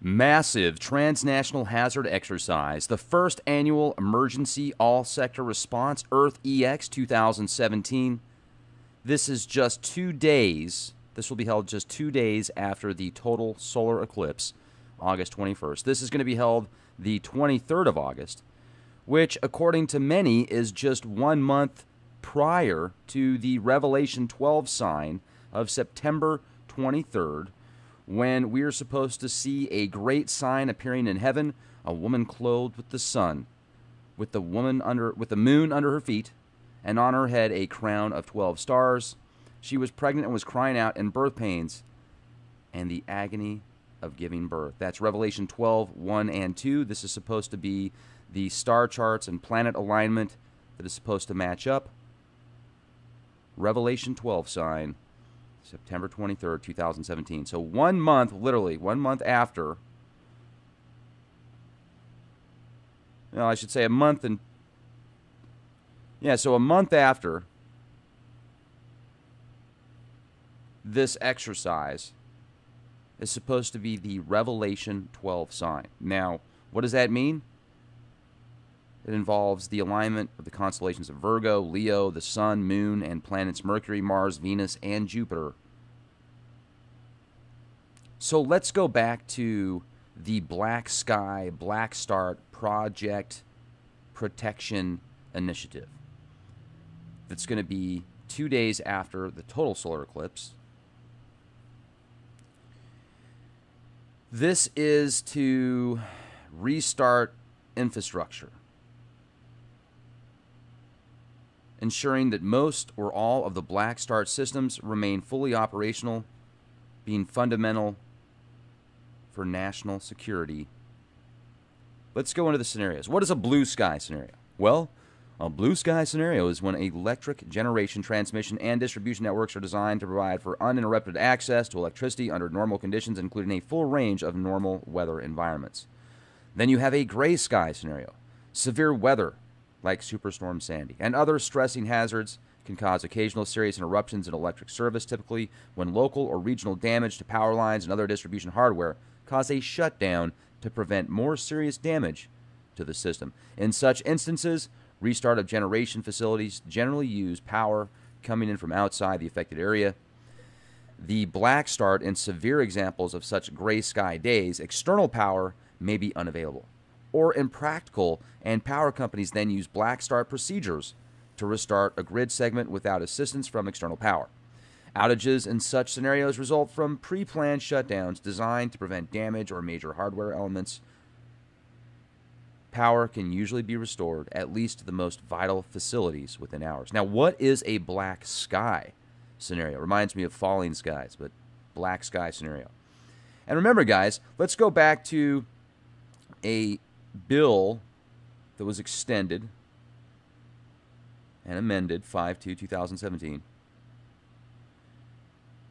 Massive transnational hazard exercise, the first annual emergency all-sector response, Earth EX 2017. This is just 2 days. This will be held just 2 days after the total solar eclipse, August 21st. This is going to be held the 23rd of August, which, according to many, is just 1 month prior to the Revelation 12 sign of September 23rd, when we are supposed to see a great sign appearing in heaven, a woman clothed with the sun, with the moon under her feet, and on her head a crown of 12 stars. She was pregnant and was crying out in birth pains and the agony of giving birth. That's Revelation 12, 1 and 2. This is supposed to be the star charts and planet alignment that is supposed to match up. Revelation 12 sign, September 23rd, 2017. So 1 month, literally 1 month after, no, I should say a month and, yeah, so a month after this exercise is supposed to be the Revelation 12 sign. Now, what does that mean? It involves the alignment of the constellations of Virgo, Leo, the Sun, Moon, and planets Mercury, Mars, Venus, and Jupiter. So let's go back to the Black Sky, Black Start Project Protection Initiative. That's going to be 2 days after the total solar eclipse. This is to restart infrastructure, ensuring that most or all of the Black Start systems remain fully operational, being fundamental for national security. Let's go into the scenarios. What is a blue sky scenario? Well, a blue sky scenario is when electric generation, transmission, and distribution networks are designed to provide for uninterrupted access to electricity under normal conditions, including a full range of normal weather environments. Then you have a gray sky scenario. Severe weather, like Superstorm Sandy, and other stressing hazards can cause occasional serious interruptions in electric service, typically when local or regional damage to power lines and other distribution hardware cause a shutdown to prevent more serious damage to the system. In such instances, restart of generation facilities generally use power coming in from outside the affected area. The black start and severe examples of such gray sky days, external power may be unavailable or impractical, and power companies then use black start procedures to restart a grid segment without assistance from external power. Outages in such scenarios result from pre-planned shutdowns designed to prevent damage or major hardware elements. Power can usually be restored, at least to the most vital facilities, within hours. Now, what is a black sky scenario? Reminds me of falling skies, but black sky scenario. And remember, guys, let's go back to a bill that was extended and amended 5/2/2017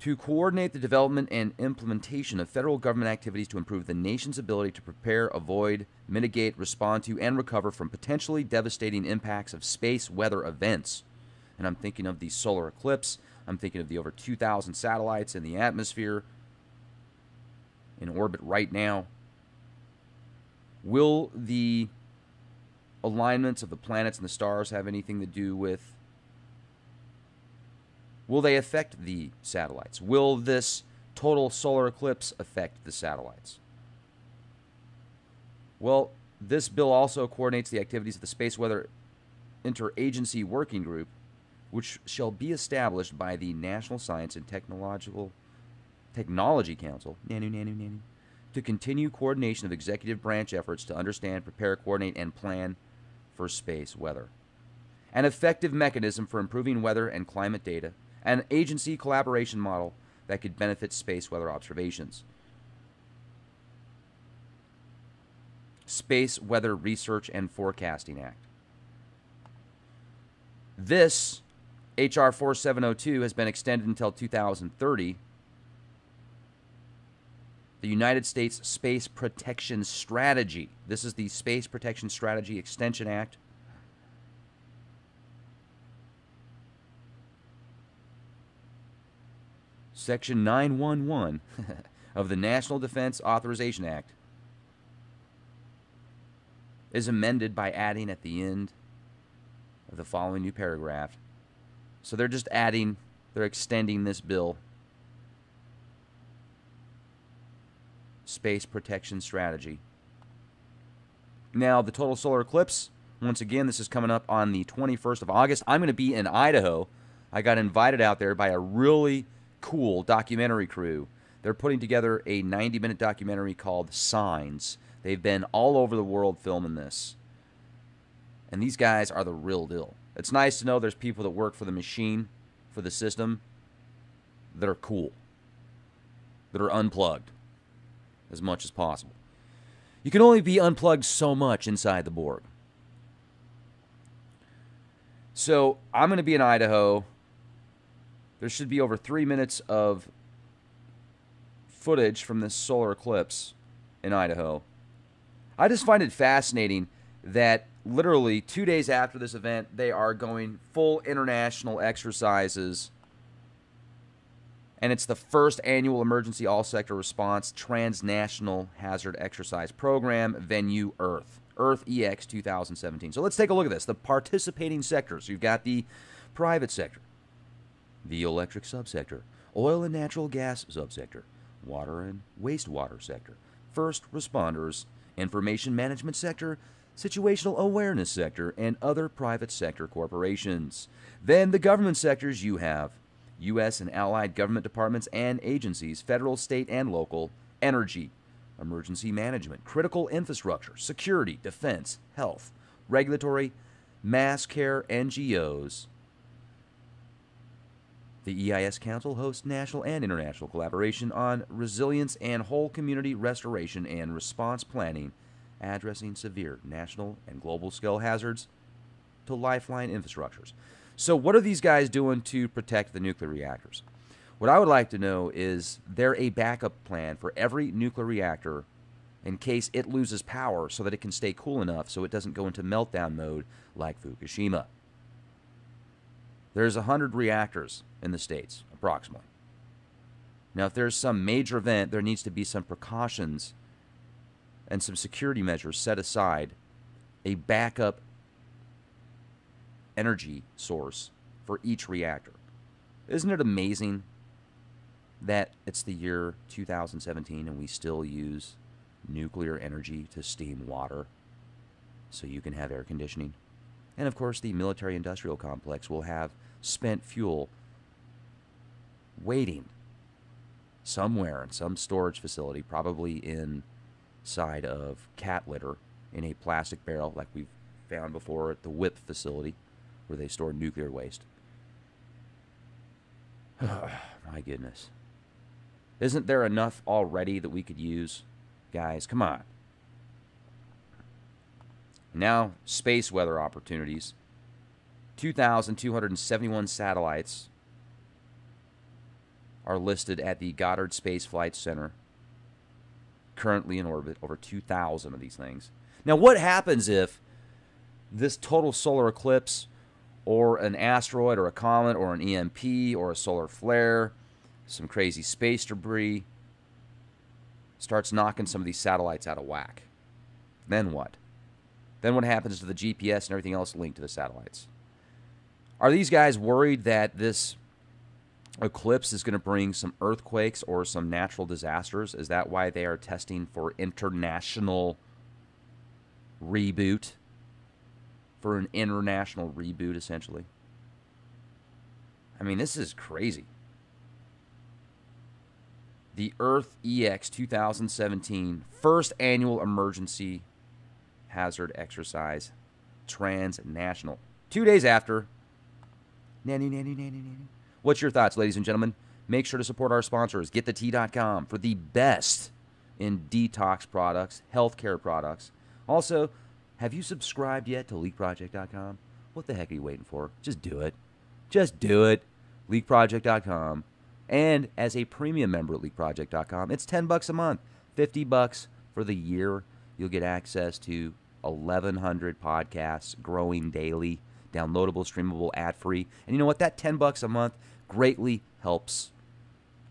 to coordinate the development and implementation of federal government activities to improve the nation's ability to prepare, avoid, mitigate, respond to, and recover from potentially devastating impacts of space weather events. And I'm thinking of the solar eclipse. I'm thinking of the over 2,000 satellites in the atmosphere in orbit right now. Will the alignments of the planets and the stars have anything to do with? Will they affect the satellites? Will this total solar eclipse affect the satellites? Well, this bill also coordinates the activities of the Space Weather Interagency Working Group, which shall be established by the National Science and Technology Council, to continue coordination of executive branch efforts to understand, prepare, coordinate, and plan for space weather. An effective mechanism for improving weather and climate data, an agency collaboration model that could benefit space weather observations. Space Weather Research and Forecasting Act. This, H.R. 4702, has been extended until 2030. The United States Space Protection Strategy. This is the Space Protection Strategy Extension Act. Section 911 of the National Defense Authorization Act is amended by adding at the end of the following new paragraph. So they're just adding, they're extending this bill. Space protection strategy. Now, the total solar eclipse, once again, this is coming up on the 21st of August. I'm going to be in Idaho. I got invited out there by a really cool documentary crew. They're putting together a 90-minute documentary called Signs. They've been all over the world filming this. And these guys are the real deal. It's nice to know there's people that work for the machine, for the system, that are cool, that are unplugged as much as possible. You can only be unplugged so much inside the Borg. So I'm going to be in Idaho. There should be over 3 minutes of footage from this solar eclipse in Idaho. I just find it fascinating that literally 2 days after this event, they are going full international exercises. And it's the first annual emergency all-sector response transnational hazard exercise program, venue Earth. Earth EX 2017. So let's take a look at this. The participating sectors. You've got the private sector, the electric subsector, oil and natural gas subsector, water and wastewater sector, first responders, information management sector, situational awareness sector, and other private sector corporations. Then the government sectors, you have U.S. and allied government departments and agencies, federal, state, and local, energy, emergency management, critical infrastructure, security, defense, health, regulatory, mass care, NGOs. The EIS Council hosts national and international collaboration on resilience and whole community restoration and response planning, addressing severe national and global scale hazards to lifeline infrastructures. So what are these guys doing to protect the nuclear reactors? What I would like to know is there a backup plan for every nuclear reactor in case it loses power so that it can stay cool enough so it doesn't go into meltdown mode like Fukushima? There's 100 reactors in the States, approximately. Now, if there's some major event, there needs to be some precautions and some security measures set aside, a backup energy source for each reactor. Isn't it amazing that it's the year 2017 and we still use nuclear energy to steam water so you can have air conditioning? And of course, the military-industrial complex will have spent fuel waiting somewhere in some storage facility, probably inside of cat litter in a plastic barrel like we've found before at the WIP facility where they store nuclear waste. My goodness. Isn't there enough already that we could use? Guys, come on. Now, space weather opportunities. 2,271 satellites are listed at the Goddard Space Flight Center, currently in orbit, over 2,000 of these things. Now, what happens if this total solar eclipse or an asteroid or a comet or an EMP or a solar flare, some crazy space debris, starts knocking some of these satellites out of whack? Then what? Then what happens to the GPS and everything else linked to the satellites? Are these guys worried that this eclipse is going to bring some earthquakes or some natural disasters? Is that why they are testing for international reboot? For an international reboot, essentially? I mean, this is crazy. The Earth EX 2017 first annual emergency hazard exercise, transnational. 2 days after. What's your thoughts, ladies and gentlemen? Make sure to support our sponsors, GetTheT.com, for the best in detox products, healthcare products. Also, have you subscribed yet to LeakProject.com? What the heck are you waiting for? Just do it. Just do it. LeakProject.com. And as a premium member at LeakProject.com, it's $10 a month, $50 for the year. You'll get access to 1,100 podcasts growing daily, downloadable, streamable, ad-free. And you know what? That $10 a month greatly helps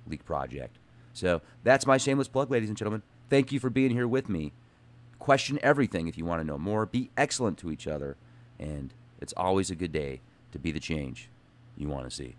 Leak Project. So that's my shameless plug, ladies and gentlemen. Thank you for being here with me. Question everything if you want to know more. Be excellent to each other. And it's always a good day to be the change you want to see.